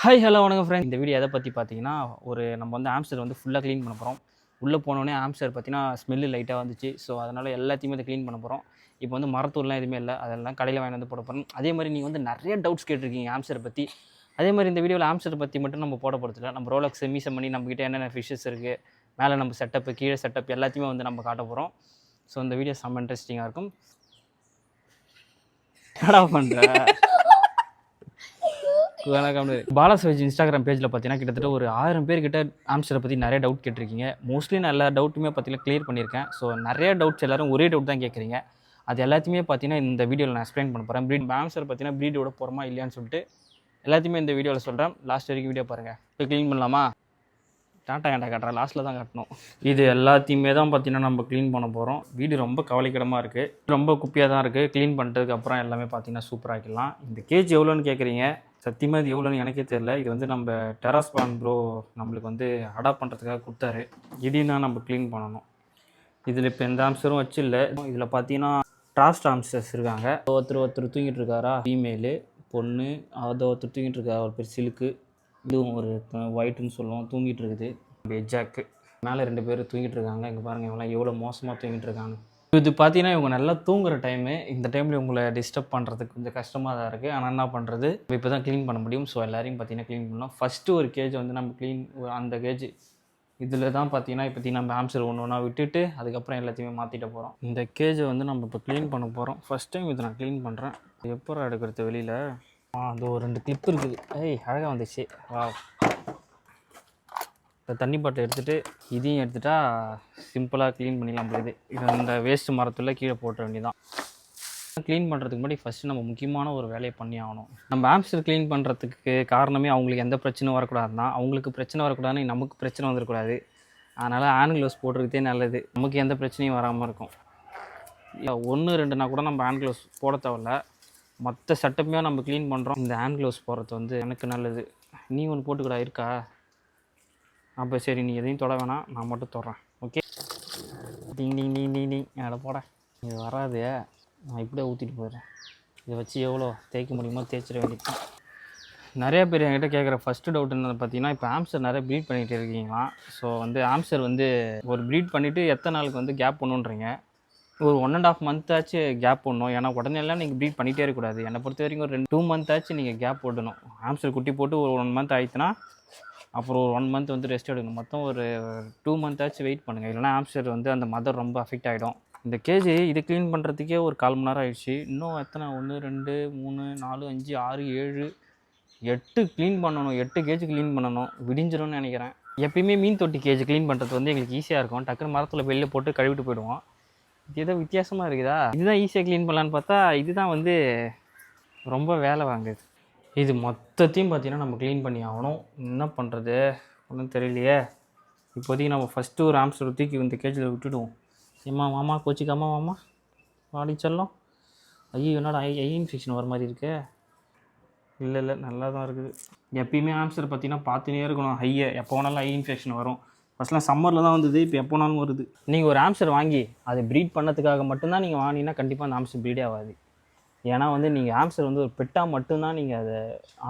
Hi hello வணக்கம் friend. இந்த video எதை பற்றி பார்த்தீங்கன்னா, நம்ம வந்து ஆம்ஸ்டர் வந்து ஃபுல்லாக க்ளீன் பண்ண போகிறோம். உள்ளே போனோடனே ஆம்ஸ்டர் பார்த்தீங்கன்னா ஸ்மெல்லு லைட்டாக வந்துச்சு. ஸோ அதனால் எல்லாத்தையுமே இதை க்ளீன் பண்ண போகிறோம். இப்போ வந்து மரத்தூள்லாம் எதுவுமே இல்லை, அதெல்லாம் கடையில் வாங்கி வந்து போட போகிறோம். அதே மாதிரி நீங்கள் வந்து நிறைய டவுட்ஸ் கேட்டிருக்கீங்க ஆம்ஸ்டரை பற்றி. அதே மாதிரி இந்த வீடியோவில் ஆம்ஸ்டர் பற்றி மட்டும் நம்ம போட போகிறதில்ல, நம்ம ரோலக்ஸ் மீசம் பண்ணி நம்மக்கிட்ட என்னென்ன ஃபிஷ்ஷஸ் இருக்குது, மேலே நம்ம செட்டப்பு கீழே செட்டப் எல்லாத்தையுமே வந்து நம்ம காட்ட போகிறோம். ஸோ இந்த வீடியோ செம்ம இன்ட்ரெஸ்டிங்காக இருக்கும். என்னடா பண்ணுற? பாலாஸ்வெஜ் இன்ஸ்டாகிராம் பேஜில் பார்த்தீங்கன்னா கிட்டத்தட்ட ஒரு 1000 பேர்கிட்ட ஆம்ஸ்டரை பற்றி நிறைய டவுட் கேட்டிருக்கீங்க. மோஸ்ட்லி நான் எல்லா டவுட்டுமே பார்த்தீங்கன்னா கிளியர் பண்ணியிருக்கேன். ஸோ நிறைய டவுட்ஸ் எல்லோரும் ஒரே டவுட் தான் கேட்குறீங்க. அது எல்லாத்தையுமே பார்த்தீங்கன்னா இந்த வீடியோவில் நான் எக்ஸ்பிளைன் பண்ண போகிறேன். ஆம்ஸ்டர் பார்த்தீங்கன்னா ப்ரீடோட போகிறோமா இல்லையான்னு சொல்லிட்டு எல்லாத்தையுமே இந்த வீடியோவில் சொல்கிறேன். லாஸ்ட் வரைக்கும் வீடியோ பாருங்கள். இப்போ க்ளீன் பண்ணலாமா? டாட்டா ஏன்டா காட்டுறேன், லாஸ்ட்டில் தான் காட்டணும். இது எல்லாத்தையுமே தான் பார்த்தீங்கன்னா நம்ம க்ளீன் பண்ண போகிறோம். வீடு ரொம்ப கவலைக்கிடமாக இருக்குது, ரொம்ப குப்பியாக தான் இருக்குது. க்ளீன் பண்ணுறதுக்கப்புறம் எல்லாமே பார்த்தீங்கன்னா சூப்பராகிக்கலாம். இந்த கேஜ் எவ்வளோன்னு கேட்குறீங்க. சத்தியமாக இது எவ்வளோன்னு எனக்கே தெரியல. இது வந்து நம்ம டெராஸ்பான் ப்ரோ நம்மளுக்கு வந்து அடாப்ட் பண்ணுறதுக்காக கொடுத்தாரு. இதையும் தான் நம்ம க்ளீன் பண்ணணும். இதில் இப்போ எந்த ஆம்ஸ்டரும் வச்சு இல்லை. இதில் பார்த்தீங்கன்னா ட்ராஸ்ட் ஆம்ஸ்டர்ஸ் இருக்காங்க. ஒருத்தர் தூங்கிட்டு இருக்காரா, ஃபீமேலு பொண்ணு. அதை ஒருத்தர் தூங்கிட்டு இருக்கா, ஒரு பேர் சிலுக்கு. இதுவும் ஒரு ஒயிட்டுன்னு சொல்லுவோம், தூங்கிட்டு இருக்குது. எஜாக்கு மேலே 2 பேர் தூங்கிட்டு இருக்காங்க. இங்கே பாருங்கள் இவங்களாம் எவ்வளோ மோசமாக தூங்கிட்டு இருக்காங்க. இது பார்த்தீங்கன்னா இவங்க நல்லா தூங்குற டைமு. இந்த டைமில் உங்களை டிஸ்டர்ப் பண்ணுறதுக்கு கொஞ்சம் கஷ்டமாக தான் இருக்குது. ஆனால் என்ன பண்ணுறது, இப்போ தான் க்ளீன் பண்ண முடியும். ஸோ எல்லாரையும் பார்த்தீங்கன்னா க்ளீன் பண்ணலாம். ஃபஸ்ட்டு ஒரு கேஜ் வந்து நம்ம அந்த கேஜ் இதில் தான் பார்த்தீங்கன்னா இப்போத்தி நம்ம ஆம்ஸ்டர் ஒன்று விட்டுட்டு அதுக்கப்புறம் எல்லாத்தையுமே மாற்றிட்ட போகிறோம். இந்த கேஜை வந்து நம்ம இப்போ க்ளீன் பண்ண போகிறோம். ஃபஸ்ட் டைம் இதை நான் க்ளீன் பண்ணுறேன். எப்போ எடுக்கிறது வெளியில்? அது ஒரு 2 கிளிப் இருக்குது. அழகாக வந்துச்சு. வா, இந்த தண்ணி பாட்டில் எடுத்துகிட்டு இதையும் எடுத்துட்டா சிம்பிளாக க்ளீன் பண்ணிடலாம். இது இந்த வேஸ்ட்டு மரத்தில் கீழே போட்ட வேண்டியதான். க்ளீன் பண்ணுறதுக்கு முன்னாடி ஃபஸ்ட்டு நம்ம முக்கியமான ஒரு வேலையை பண்ணி ஆகணும். நம்ம ஆம்ஸ்டர் க்ளீன் பண்ணுறதுக்கு காரணமே அவங்களுக்கு எந்த பிரச்சனையும் வரக்கூடாதுன்னா, அவங்களுக்கு பிரச்சனை வரக்கூடாதுன்னு நமக்கு பிரச்சனை வந்துடக்கூடாது. அதனால் ஹேண்ட் க்ளவுஸ் போடுறதே நல்லது. நமக்கு எந்த பிரச்சனையும் வராமல் இருக்கும். இல்லை 1 2னா கூட நம்ம ஹேண்ட் க்ளவுஸ் போட தேவையில்ல. மற்ற செட்டப்புமே நம்ம க்ளீன் பண்ணுறோம். இந்த ஹேண்ட் க்ளவுஸ் போடுறது வந்து எனக்கு நல்லது. நீ ஒன்று போட்டுக்கூடா இருக்கா? அப்போ சரி, நீ எதையும் தொட வேணாம், நான் மட்டும் தொடுறேன். ஓகே, டிங் டிங் டிங் டிங் டிங். அதை போட இது வராது. நான் இப்படியே ஊற்றிட்டு போயிடுறேன். இதை வச்சு எவ்வளோ தேய்க்க முடியுமோ தேய்ச்சிட வேண்டியது. நிறைய பேர் என்கிட்ட கேட்குற ஃபஸ்ட்டு டவுட் என்னது பார்த்தீங்கன்னா, இப்போ ஆம்ஸ்டர் நிறைய ப்ரீட் பண்ணிகிட்டு இருக்கீங்களா? ஸோ வந்து ஆம்ஸ்டர் வந்து ஒரு ப்ரீட் பண்ணிவிட்டு எத்தனை நாளுக்கு வந்து கேப் பண்ணுன்றீங்க. ஒரு 1.5 month ஆச்சு கேப் போடணும். ஏன்னா உடனே எல்லாம் நீங்கள் ப்ரீட் பண்ணிகிட்டே இருக்கக்கூடாது. என்னை பொறுத்த வரைக்கும் ஒரு 2 month ஆச்சு நீங்கள் கேப் போடணும். ஆம்ஸ்டர் குட்டி போட்டு ஒரு 1 month ஆயிடுச்சுன்னா அப்புறம் ஒரு 1 month வந்து ரெஸ்ட் எடுக்கணும். மொத்தம் ஒரு 2 month ஆச்சு வெயிட் பண்ணுங்கள். இல்லைனா ஆம்ஸ்டர் வந்து அந்த மதர் ரொம்ப அஃபெக்ட் ஆகிடும். இந்த கேஜி இது க்ளீன் பண்ணுறதுக்கே ஒரு 1/4 மணி நேரம் ஆயிடுச்சு. இன்னும் எத்தனை 1 2 3 4 5 6 7 8 க்ளீன் பண்ணணும். 8 கேஜ் க்ளீன் பண்ணணும். விடிஞ்சிடும்னு நினைக்கிறேன். எப்பயுமே மீன் தொட்டி கேஜ் க்ளீன் பண்ணுறது வந்து எங்களுக்கு ஈஸியாக இருக்கும். டக்குன்னு மரத்தில் வெளியே போட்டு கழுவிட்டு போயிடுவோம். இது ஏதோ வித்தியாசமாக இருக்குதா? இதுதான் ஈஸியாக க்ளீன் பண்ணலான்னு பார்த்தா இதுதான் வந்து ரொம்ப வேலை வாங்குது. இது மொத்தத்தையும் பார்த்தீங்கன்னா நம்ம க்ளீன் பண்ணி ஆகணும். என்ன பண்ணுறது ஒன்றும் தெரியலையே. இப்போதைக்கு நம்ம ஃபஸ்ட்டு ஒரு ஆம்ஸ்டர் தூக்கி இந்த கேஜில் விட்டுடுவோம். மாமா கோச்சிக்காமா மாமா வாடி செல்லம். ஐயோ, என்னடா ஐ இன்ஃபெக்ஷன் வர மாதிரி இருக்கு. இல்லை நல்லா தான் இருக்குது. எப்பயுமே ஆம்ஸ்டர் பார்த்தீங்கன்னா பார்த்துனே இருக்கணும். எப்போ வேணாலும் ஐ இன்ஃபெக்ஷன் வரும். ஃபஸ்ட்லாம் சம்மரில் தான் வந்தது, இப்போ எப்போனாலும் வருது. நீங்கள் ஒரு ஆம்ஸ்டர் வாங்கி அதை ப்ரீட் பண்ணதுக்காக மட்டும்தான் நீங்கள் வாங்கினீங்கன்னா கண்டிப்பாக அந்த ஆம்ஸ்டர் ப்ரீடே ஆகாது. ஏன்னா வந்து நீங்கள் ஆம்ஸ்டர் வந்து ஒரு பெட்டாக மட்டும்தான் நீங்கள் அதை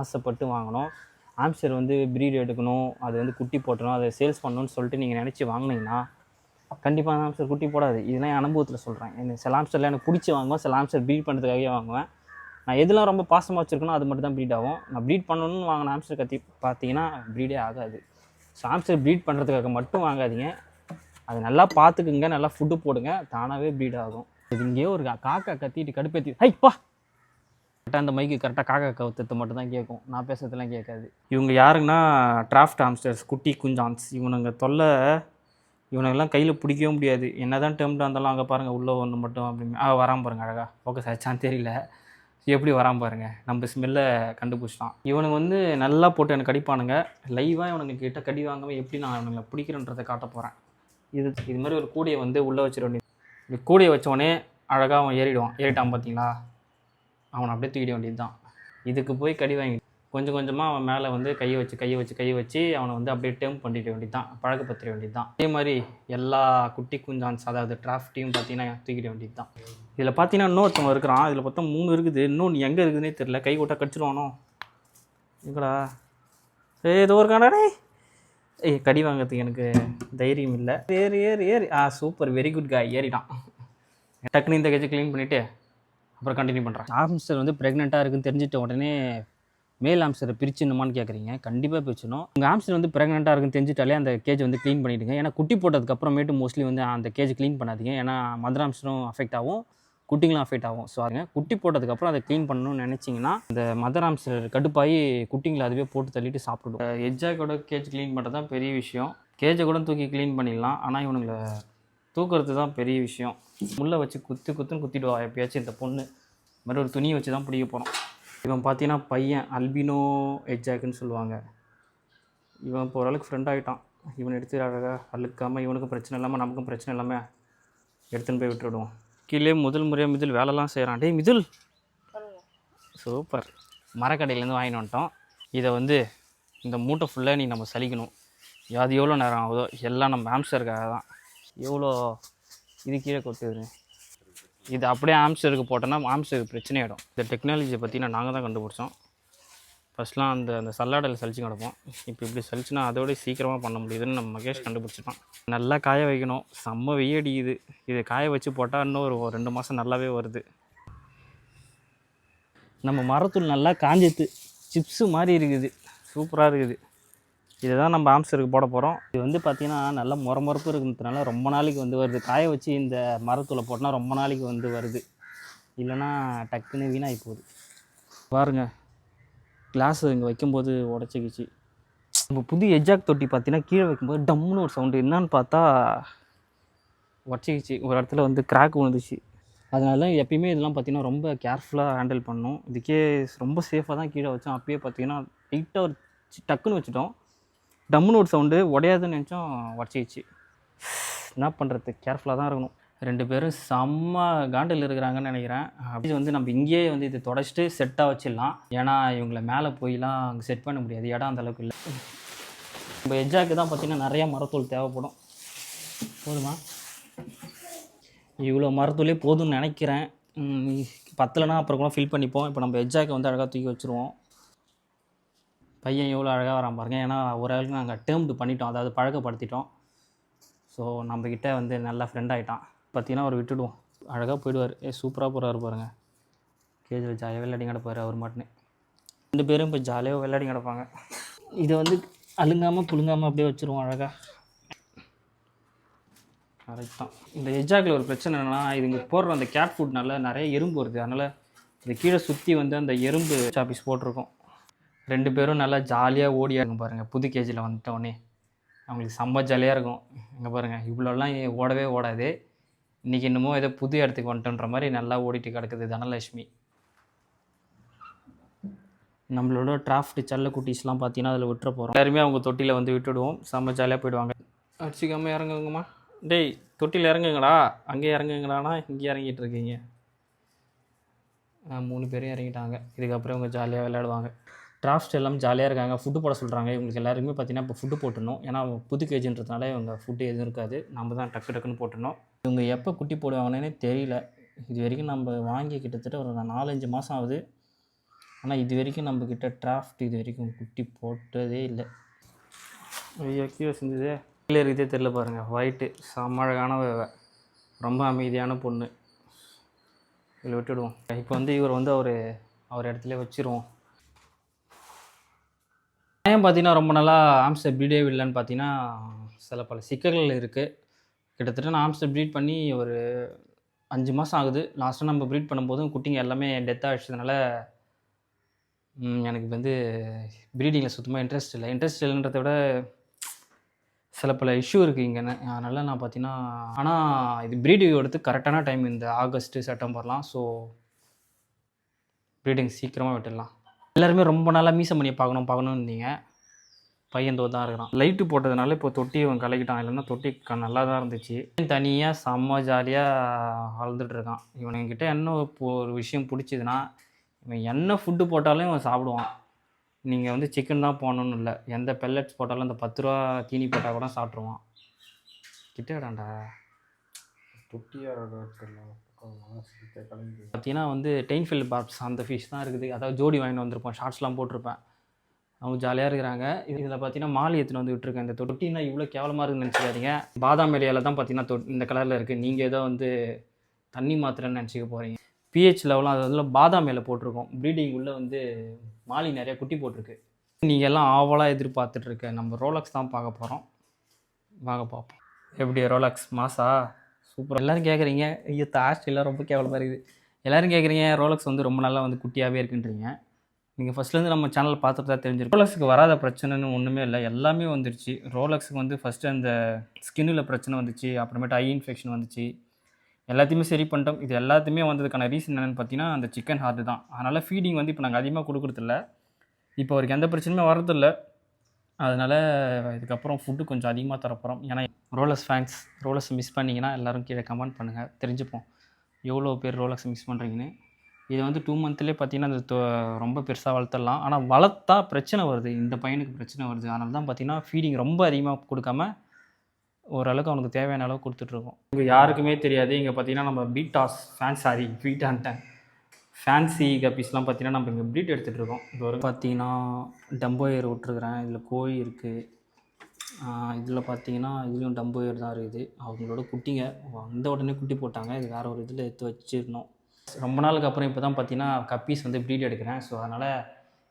ஆசைப்பட்டு வாங்கணும். ஆம்ஸ்டர் வந்து ப்ரீட் எடுக்கணும், அது வந்து குட்டி போட்டணும், அதை சேல்ஸ் பண்ணணும்னு சொல்லிட்டு நீங்கள் நினச்சி வாங்கினீங்கன்னா கண்டிப்பாக அந்த ஆம்ஸ்டர் குட்டி போடாது. இதெல்லாம் என் அனுபவத்தில் சொல்கிறேன். எனக்கு சில ஆம்ஸ்டர்லாம் எனக்கு பிடிச்சி வாங்குவேன், சில ஆம்ஸ்டர் ப்ரீட் பண்ணுறதுக்காகவே வாங்குவேன். நான் எதெல்லாம் ரொம்ப பாசமாக வச்சுருக்கணும் அது மட்டும் தான் ப்ரீட் ஆகும். நான் ப்ரீட் பண்ணணும்னு வாங்கின ஆம்ஸ்டர் பார்த்தீங்கன்னா ப்ரீடே ஆகாது. ஸோ ஆம்ஸ்டர் ப்ரீட் பண்ணுறதுக்காக மட்டும் வாங்காதீங்க. அது நல்லா பார்த்துக்குங்க, நல்லா ஃபுட்டு போடுங்க, தானாகவே ப்ரீட் ஆகும். இது இங்கேயே ஒரு காக்கா கத்திட்டு கடுப்பேற்றி ஹைப்பா கரெக்டாக அந்த மைக்கு கரெக்டாக காக்கா கவுத்தத்தை மட்டும் தான் கேட்கும். நான் பேசுறதுலாம் கேட்காது. இவங்க யாருங்கன்னா டிராஃப்ட் ஆம்ஸ்டர்ஸ், குட்டி குஞ்சான்ஸ். இவனுங்க தொல்லை, இவனுங்கெல்லாம் கையில் பிடிக்கவே முடியாது. என்ன தான் டேர்ம்டாக இருந்தாலும் அங்கே பாருங்கள் உள்ளே ஒன்று மட்டும் அப்படின்னு வராமல் பாருங்கள். அழகாக ஃபோக்கஸ் ஆச்சான்னு தெரியல, எப்படி வராமல் பாருங்கள். நம்ம ஸ்மெல்லை கண்டுபிடிச்சிட்டான். இவனுங்க வந்து நல்லா போட்டு எனக்கு கடிப்பானுங்க. லைவாக இவனுங்க கிட்ட கடி வாங்காமல் எப்படி நான் இவனுங்களை பிடிக்கிறன்றதை காட்ட போகிறேன். இது மாதிரி ஒரு கூடையை வந்து உள்ளே வச்சிட வேண்டியது. இந்த கூடையை வச்சோடனே அழகாக அவன் ஏறிட்டான் பார்த்தீங்களா, அவனை அப்படியே தூக்கிட வேண்டியது தான். இதுக்கு போய் கடி வாங்கி கொஞ்சம் கொஞ்சமாக அவன் மேலே வந்து கையை வச்சு அவனை வந்து அப்படியே டேர்ம் பண்ணிட வேண்டியது தான், பழக்கப்படுத்திட வேண்டியது தான். அதே மாதிரி எல்லா குட்டி குஞ்சான்ஸ் அதாவது டிராஃப்டையும் பார்த்தீங்கன்னா தூக்கிட வேண்டியது தான். இதில் பார்த்தீங்கன்னா இன்னொருத்தவங்க இருக்கிறான். இதில் பார்த்தா 3 இருக்குது. இன்னொன்று எங்கே இருக்குதுன்னே தெரியல. கை கொட்டா கடிச்சிடுவானோ. எங்கடா ஏதோ ஒரு காணடே. கடி வாங்கிறதுக்கு எனக்கு தைரியம் இல்லை. ஏறி ஏறி ஏறி சூப்பர், வெரி குட் காய், ஏறிட்டான். டக்குன்னு இந்த கேஜை க்ளீன் பண்ணிவிட்டு அப்புறம் கண்டினியூ பண்ணுறேன். ஆம்ஸ்டர் வந்து ப்ரெக்னெண்ட்டாக இருக்குன்னு தெரிஞ்சிட்ட உடனே மேல் ஆம்ஸ்டரை பிரிச்சுணுமான்னு கேட்குறீங்க. கண்டிப்பாக பிரிச்சணும். உங்கள் ஆம்ஸ்டர் வந்து ப்ரெக்னெண்ட்டாக இருக்குன்னு தெரிஞ்சிட்டாலே அந்த கேஜ் வந்து க்ளீன் பண்ணிவிடுங்க. ஏன்னா குட்டி போட்டதுக்கப்புறமேட்டு மோஸ்ட்லி வந்து அந்த கேஜ் க்ளீன் பண்ணாதீங்க. ஏன்னா மதர் ஆம்ஸ்டரும் அஃபெக்ட் ஆகும், குட்டிங்களும் அஃபெக்ட் ஆகும். ஸோ அதுங்க குட்டி போட்டதுக்கப்புறம் அதை க்ளீன் பண்ணணும்னு நினச்சிங்கன்னா இந்த மதர் ஆம்ஸ்டர் கடுப்பாகி குட்டிங்களை அதுவே போட்டு தள்ளிட்டு சாப்பிட்டுடும். எஜ்ஜாக்கோட கேஜ் க்ளீன் பண்ணுறது தான் பெரிய விஷயம். கேஜை கூட தூக்கி க்ளீன் பண்ணிடலாம், ஆனால் இவனுங்களை தூக்குறது தான் பெரிய விஷயம். முள்ளை வச்சு குத்துன்னு குத்திடுவா எப்பயாச்சும் இந்த பொண்ணு. மாதிரி ஒரு துணியை வச்சு தான் பிடிக்க போகிறோம். இவன் பார்த்தீங்கன்னா பையன் அல்பினோ எஜ்ஜாக்குன்னு சொல்லுவாங்க. இவன் இப்போ ஓரளவுக்கு ஃப்ரெண்ட் ஆகிட்டான். இவன் எடுத்து அழகாக அழுக்காமல் இவனுக்கும் பிரச்சனை இல்லாமல் நமக்கும் பிரச்சனை இல்லாமல் எடுத்துன்னு போய் விட்டுவிடுவோம். கீழே முதல் முறையாக மிதில் வேலைலாம் செய்கிறான். டேய் மிதில் சூப்பர். மரக்கடையிலேருந்து வாங்கிட்டு வந்துட்டோம். இதை வந்து இந்த மூட்டை ஃபுல்லாக நீ நம்ம சலிக்கணும். அது எவ்வளோ நேரம் ஆகுதோ எல்லாம் நம்ம ஆம்ஸ்டருக்காக தான். எவ்வளோ இது கீழே கொட்டுது. இது அப்படியே ஆம்ஸ்டருக்கு போட்டோன்னா ஆம்ஸ்டருக்கு பிரச்சனை ஆகிடும். இந்த டெக்னாலஜியை பற்றி நாங்கள் தான் கண்டுபிடிச்சோம். ஃபஸ்ட்லாம் அந்த சல்லாடையில் சலிச்சு கிடப்போம். இப்போ இப்படி சலிச்சுனா அதோடய சீக்கிரமாக பண்ண முடியுதுன்னு நம்ம மகேஷ் கண்டுபிடிச்சிட்டோம். நல்லா காய வைக்கணும். செம்ம வெய்ய அடிக்குது. இது காய வச்சு போட்டால் இன்னும் ஒரு 2 மாதம் நல்லாவே வருது. நம்ம மரத்தூள் நல்லா காஞ்சித்து சிப்ஸு மாதிரி இருக்குது. சூப்பராக இருக்குது. இதை தான் நம்ம ஆம்ஸ்டருக்கு போட போகிறோம். இது வந்து பார்த்திங்கன்னா நல்லா முறமுறப்பு இருக்கிறதுனால ரொம்ப நாளைக்கு வந்து வருது. காய வச்சு இந்த மரத்தூளை போட்டால் ரொம்ப நாளைக்கு வந்து வருது. இல்லைன்னா டக்குன்னு வீணாகி போகுது. பாருங்கள், கிளாஸ் இங்கே வைக்கும்போது உடச்சிக்கிச்சு. நம்ம புது எஜ்ஜாக் தொட்டி பார்த்தீங்கன்னா கீழே வைக்கும்போது டம்முன்னு ஒரு சவுண்டு. என்னான்னு பார்த்தா உடச்சிக்கிச்சு. ஒரு இடத்துல வந்து கிராக் விழுந்துச்சு. அதனால தான் எப்பயுமே இதெல்லாம் பார்த்திங்கன்னா ரொம்ப கேர்ஃபுல்லாக ஹேண்டில் பண்ணணும். இதுக்கே ரொம்ப சேஃபாக தான் கீழே வச்சோம். அப்பயே பார்த்திங்கன்னா லைட்டாக ஒரு டக்குன்னு வச்சுட்டோம். டம்முன்னு ஒரு சவுண்டு. உடையாதுன்னு நினச்சோம், உடச்சிக்கிச்சு. என்ன பண்ணுறது, கேர்ஃபுல்லாக தான் இருக்கணும். 2 பேரும் செம்ம காண்டில் இருக்கிறாங்கன்னு நினைக்கிறேன். அப்படி வந்து நம்ம இங்கேயே வந்து இது தொடச்சிட்டு செட்டாக வச்சிடலாம். ஏன்னா இவங்களை மேலே போயெலாம் அங்கே செட் பண்ண முடியாது, இடம் அந்தளவுக்கு இல்லை. நம்ம எஜ்ஜாக்கு தான் பார்த்திங்கன்னா நிறையா மரத்தூள் தேவைப்படும். போதுமா? இவ்வளோ மரத்தூளே போதும்னு நினைக்கிறேன். பத்தலைன்னா அப்புறம் கூட ஃபில் பண்ணிப்போம். இப்போ நம்ம எஜ்ஜாக்கை வந்து அழகாக தூக்கி வச்சுருவோம். பையன் எவ்வளோ அழகாக வரான் பாருங்க. ஏன்னா ஓரளவுக்கு நாங்கள் டேர்ம்டு பண்ணிட்டோம், அதாவது பழக்கப்படுத்திட்டோம். ஸோ நம்மக்கிட்ட வந்து நல்லா ஃப்ரெண்ட் ஆகிட்டான். பார்த்தீங்கன்னா அவர் விட்டுடுவோம், அழகாக போயிடுவார். சூப்பராக போகிறாரு பாருங்கள். கேஜில் ஜாலியாக விளையாடி கிடப்பார் அவர் மாட்டுன்னு. 2 பேரும் இப்போ ஜாலியாக விளையாடி கிடப்பாங்க. இதை வந்து அழுங்காமல் புழுங்காமல் அப்படியே வச்சுருவோம் அழகாக. கரெக்ட் தான். இந்த எஜ்ஜாக்கில் ஒரு பிரச்சனை என்னென்னா, இதுங்க போடுற அந்த கேட் ஃபுட்னால நிறைய எறும்பு வருது. அதனால் இது கீழே சுற்றி வந்து அந்த எறும்பு சாப்பீஸ் போட்டிருக்கோம். 2 பேரும் நல்லா ஜாலியாக ஓடியாருங்க பாருங்கள். புது கேஜியில் வந்துட்டோடனே அவங்களுக்கு செம்ம ஜாலியாக இருக்கும். இங்கே பாருங்கள், இவ்வளோலாம் ஓடவே ஓடாது. இன்றைக்கி என்னமோ ஏதோ புது இடத்துக்கு வந்துட்டோன்ற மாதிரி நல்லா ஓடிட்டு கிடக்குது தனலட்சுமி. நம்மளோட டிராஃப்ட் செல்ல குட்டீஸ்லாம் பார்த்தீங்கன்னா அதில் விட்டுற போகிறோம். எல்லாருமே அவங்க தொட்டியில் வந்து விட்டுடுவோம். செம்ம ஜாலியாக போயிடுவாங்க. அடிச்சிக்காமல் இறங்குங்கம்மா. டேய் தொட்டியில் இறங்குங்கடா. அங்கேயே இறங்குங்கடானா இங்கேயே இறங்கிட்டு இருக்கீங்க. 3 பேரும் இறங்கிட்டாங்க. இதுக்கப்புறம் இவங்க ஜாலியாக விளையாடுவாங்க. டிராஃப்ட் எல்லாம் ஜாலியாக இருக்காங்க. ஃபுட்டு போட சொல்கிறாங்க. இவங்களுக்கு எல்லாருமே பார்த்தீங்கன்னா இப்போ ஃபுட்டு போட்டுடணும். ஏன்னா புது கேஜின்றதுனால இவங்க ஃபுட்டு எதுவும் இருக்காது. நம்ம தான் டக்குன்னு போட்டுடணும். இவங்க எப்போ குட்டி போடுவாங்கன்னே தெரியல. இது வரைக்கும் நம்ம வாங்கி கிட்டத்தட்ட ஒரு 4-5 மாதம் ஆகுது. ஆனால் இது வரைக்கும் நம்மக்கிட்ட டிராஃப்ட் இது வரைக்கும் குட்டி போட்டதே இல்லை. ஐயோ கீழே செஞ்சது கீழே இருக்குதே தெரில பாருங்கள். ஒயிட்டு செம்ம அழகான ரொம்ப அமைதியான பொண்ணு. இதில் விட்டுடுவோம். இப்போ வந்து இவர் வந்து அவர் இடத்துல வச்சுருவோம். ஏன் பார்த்தீங்கன்னா ரொம்ப நாளா ஆம்ஸ்டர் ப்ரீடே இல்லைன்னு பார்த்தீங்கன்னா பல சிக்கல்கள் இருக்குது. கிட்டத்தட்ட நான் ஆம்ஸ்டர் ப்ரீட் பண்ணி ஒரு 5 மாதம் ஆகுது. லாஸ்ட்டாக நம்ம ப்ரீட் பண்ணும்போதும் குட்டிங்க எல்லாமே டெத் ஆகிடுச்சதுனால எனக்கு வந்து ப்ரீடிங்கில் சுத்தமாக இன்ட்ரெஸ்ட் இல்லைன்றத விட பல இஷ்யூ இருக்குது இங்கே. அதனால் நான் பார்த்தீங்கன்னா ஆனால் இது ப்ரீடிங் எடுத்து கரெக்டான டைம் இந்த ஆகஸ்ட்டு செப்டம்பர்லாம். ஸோ ப்ரீடிங் சீக்கிரமாக விட்டுடலாம். எல்லாருமே ரொம்ப நாளாக மீசமணியை பார்க்கணும்னு இருந்தீங்க. பையன் தான் இருக்கிறான். லைட்டு போட்டதுனால இப்போ தொட்டி இவன் கலக்கிட்டான். இல்லைன்னா தொட்டி நல்லா தான் இருந்துச்சு. தனியாக செம்ம ஜாலியாக வளர்ந்துட்டுருக்கான். இவனுங்கிட்ட என்ன ஒரு விஷயம் பிடிச்சிதுன்னா, இவன் என்ன ஃபுட்டு போட்டாலும் இவன் சாப்பிடுவான். நீங்கள் வந்து சிக்கன் தான் போடணுன்னு இல்லை, எந்த பெல்லட்ஸ் போட்டாலும் அந்த 10 ரூபா தீனி போட்டால் கூட சாப்பிட்ருவான். கிட்டேடாண்டா பார்த்தீங்கன்னா வந்து டெயின்ஃபில் பார்ப்ஸ் அந்த ஃபிஷ் தான் இருக்குது. அதாவது ஜோடி வாங்கிட்டு வந்திருப்போம், ஷார்ட்ஸ்லாம் போட்டிருப்பேன். அவங்க ஜாலியாக இருக்கிறாங்க. இதில் பார்த்தீங்கன்னா மாலி எடுத்துன்னு வந்து விட்டுருக்கேன். இந்த தொட்டினா இவ்வளோ கேவலமாக இருக்குன்னு நினச்சிக்காதீங்க. பாதாம் இலையில தான் பார்த்தீங்கன்னா இந்த கலரில் இருக்குது. நீங்கள் ஏதோ வந்து தண்ணி மாத்திரன்னு நினச்சிக்க போகிறீங்க. பிஹெச் லெவலாம் அதில் பாதாம் இலை போட்டிருக்கோம். ப்ரீடிங் உள்ளே வந்து மாலி நிறையா குட்டி போட்டிருக்கு. நீங்கள் எல்லாம் ஆவலாக எதிர்பார்த்துட்ருக்க நம்ம ரோலக்ஸ் தான் பார்க்க போகிறோம். வாங்க பார்ப்போம். எப்படி ரோலக்ஸ் மாசா சூப்பர். எல்லோரும் கேட்குறீங்க, ஐயோ ஆஸ்ட்ரேலியா ரொம்ப கேவலமாக இருக்குது. எல்லோரும் கேட்குறீங்க ரோலக்ஸ் வந்து ரொம்ப நல்லா வந்து குட்டியாகவே இருக்குன்றீங்க. நீங்கள் ஃபஸ்ட்லேருந்து நம்ம சேனல் பார்த்துட்டு தான் தெரிஞ்சிருக்கும். ரோலக்ஸுக்கு வராத பிரச்சனைன்னு ஒன்றுமே இல்லை, எல்லாமே வந்துருச்சு. ரோலக்ஸுக்கு வந்து ஃபஸ்ட்டு அந்த ஸ்கின்னில் பிரச்சனை வந்துச்சு, அப்புறமேட்டு ஐ இன்ஃபெக்ஷன் வந்துச்சு. எல்லாத்தையுமே சரி பண்ணிட்டோம். இது எல்லாத்தையுமே வந்ததுக்கான ரீசன் என்னென்னு பார்த்தீங்கன்னா அந்த சிக்கன் ஹார்ட் தான். அதனால் ஃபீடிங் வந்து இப்போ நாங்கள் அதிகமாக கொடுக்குறதில்ல. இப்போ அவருக்கு எந்த பிரச்சனையுமே வரதில்லை. அதனால் இதுக்கப்புறம் ஃபுட்டு கொஞ்சம் அதிகமாக தரப்போகிறோம். ஏன்னா ரோலக்ஸ் ஃபேன்ஸ் ரோலக்ஸ் மிஸ் பண்ணிங்கன்னா எல்லோரும் கீழே கமெண்ட் பண்ணுங்கள், தெரிஞ்சுப்போம் எவ்வளோ பேர் ரோலக்ஸ் மிஸ் பண்ணுறீங்கன்னு. இது வந்து 2 மந்த்லேயே பார்த்தீங்கன்னா அந்த ரொம்ப பெருசாக வளர்த்துடலாம். ஆனால் வளர்த்தா பிரச்சனை வருது, இந்த பையனுக்கு பிரச்சனை வருது. அதனால தான் பார்த்தீங்கன்னா ஃபீடிங் ரொம்ப அதிகமாக கொடுக்காம ஓரளவுக்கு அவனுக்கு தேவையான அளவு கொடுத்துட்ருக்கோம். இங்கே யாருக்குமே தெரியாது. இங்கே பார்த்தீங்கன்னா நம்ம பீட்டாஸ் பீட்டான்ட்டேன் ஃபேன்சி கப்பீஸ்லாம் பார்த்தீங்கன்னா நம்ம இங்கே ப்ரீட் எடுத்துகிட்ருக்கோம். இது ஒரு பார்த்தீங்கன்னா டம்போயர் விட்ருக்குறேன். இதில் கோழி இருக்குது. இதில் பார்த்தீங்கன்னா இதுலேயும் டம்போயர் தான் இருக்குது. அவங்களோட குட்டிங்க வந்த உடனே குட்டி போட்டாங்க. இது வேறு ஒரு இதில் எடுத்து வச்சிருந்தோம். ரொம்ப நாளுக்கு அப்புறம் இப்போ தான் பார்த்தீங்கன்னா கப்பீஸ் வந்து ப்ரீட் எடுக்கிறேன். ஸோ அதனால்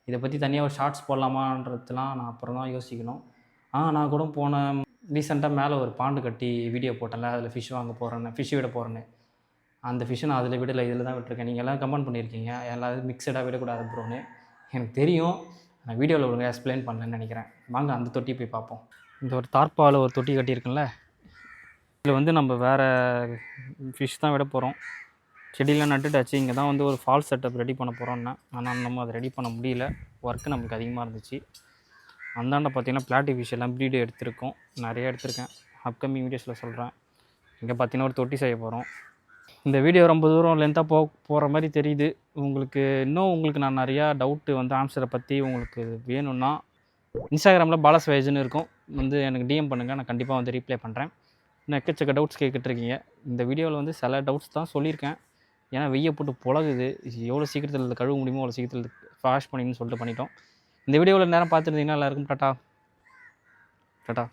இதை பற்றி தனியாக ஒரு ஷார்ட்ஸ் போடலாமான்றதுலாம் நான் அப்புறம் தான் யோசிக்கணும். நான் கூட ரீசெண்டாக மேலே ஒரு பாண்டு கட்டி வீடியோ போட்டேன்ல, அதில் ஃபிஷ் வாங்க போகிறேன்னு, ஃபிஷ் விட போகிறேன்னு. அந்த ஃபிஷ்ஷை நான் அதில் விடலை, இதில் தான் விட்டுருக்கேன். நீங்கள் எல்லாம் கமெண்ட் பண்ணியிருக்கீங்க எல்லாரும் மிக்சடாக விடக்கூடாது ப்ரோன்னு. எனக்கு தெரியும், நான் வீடியோவில் ஒழுங்காக எக்ஸ்பிளைன் பண்ணலன்னு நினைக்கிறேன். வாங்க அந்த தொட்டி போய் பார்ப்போம். இந்த ஒரு தார்ப்பாவில் ஒரு தொட்டி கட்டியிருக்குல்ல, இதில் வந்து நம்ம வேறு ஃபிஷ் தான் விட போகிறோம். செடியெலாம் நட்டுட்டாச்சு. இங்கே தான் வந்து ஒரு ஃபால் செட்டப் ரெடி பண்ண போகிறோன்னா, ஆனால் நம்ம அதை ரெடி பண்ண முடியல, ஒர்க்கு நமக்கு அதிகமாக இருந்துச்சு. அந்தாண்ட பார்த்திங்கன்னா பிளாட்டி ஃபிஷ் எல்லாம் ப்ரீடு எடுத்திருக்கோம், நிறைய எடுத்திருக்கேன். அப்கமிங் வீடியோஸில் சொல்கிறேன். இங்கே பார்த்திங்கன்னா ஒரு தொட்டி செய்ய போகிறோம். இந்த வீடியோ ரொம்ப தூரம் லென்த்தாக போகிற மாதிரி தெரியுது உங்களுக்கு நான் நிறையா டவுட்டு வந்து ஆன்சரை பற்றி உங்களுக்கு வேணும்னா இன்ஸ்டாகிராமில் பாலாஸ் வேஜ்னு இருக்கும், வந்து எனக்கு டிஎம் பண்ணுங்கள், நான் கண்டிப்பாக வந்து ரீப்ளை பண்ணுறேன். இன்னும் எக்கச்சக்க டவுட்ஸ் கேட்டுட்ருக்கீங்க. இந்த வீடியோவில் வந்து சில டவுட்ஸ் தான் சொல்லியிருக்கேன். ஏன்னா வெய்ய போட்டு புழகுது, எவ்வளோ சீக்கிரத்தில் கழுவ முடியுமோ அவ்வளோ சீக்கிரத்தில் வாஷ் பண்ணின்னு சொல்லிட்டு பண்ணிட்டோம். இந்த வீடியோவில் நேரம் பார்த்துருந்தீங்கன்னா எல்லாருக்கும் டாட்டா.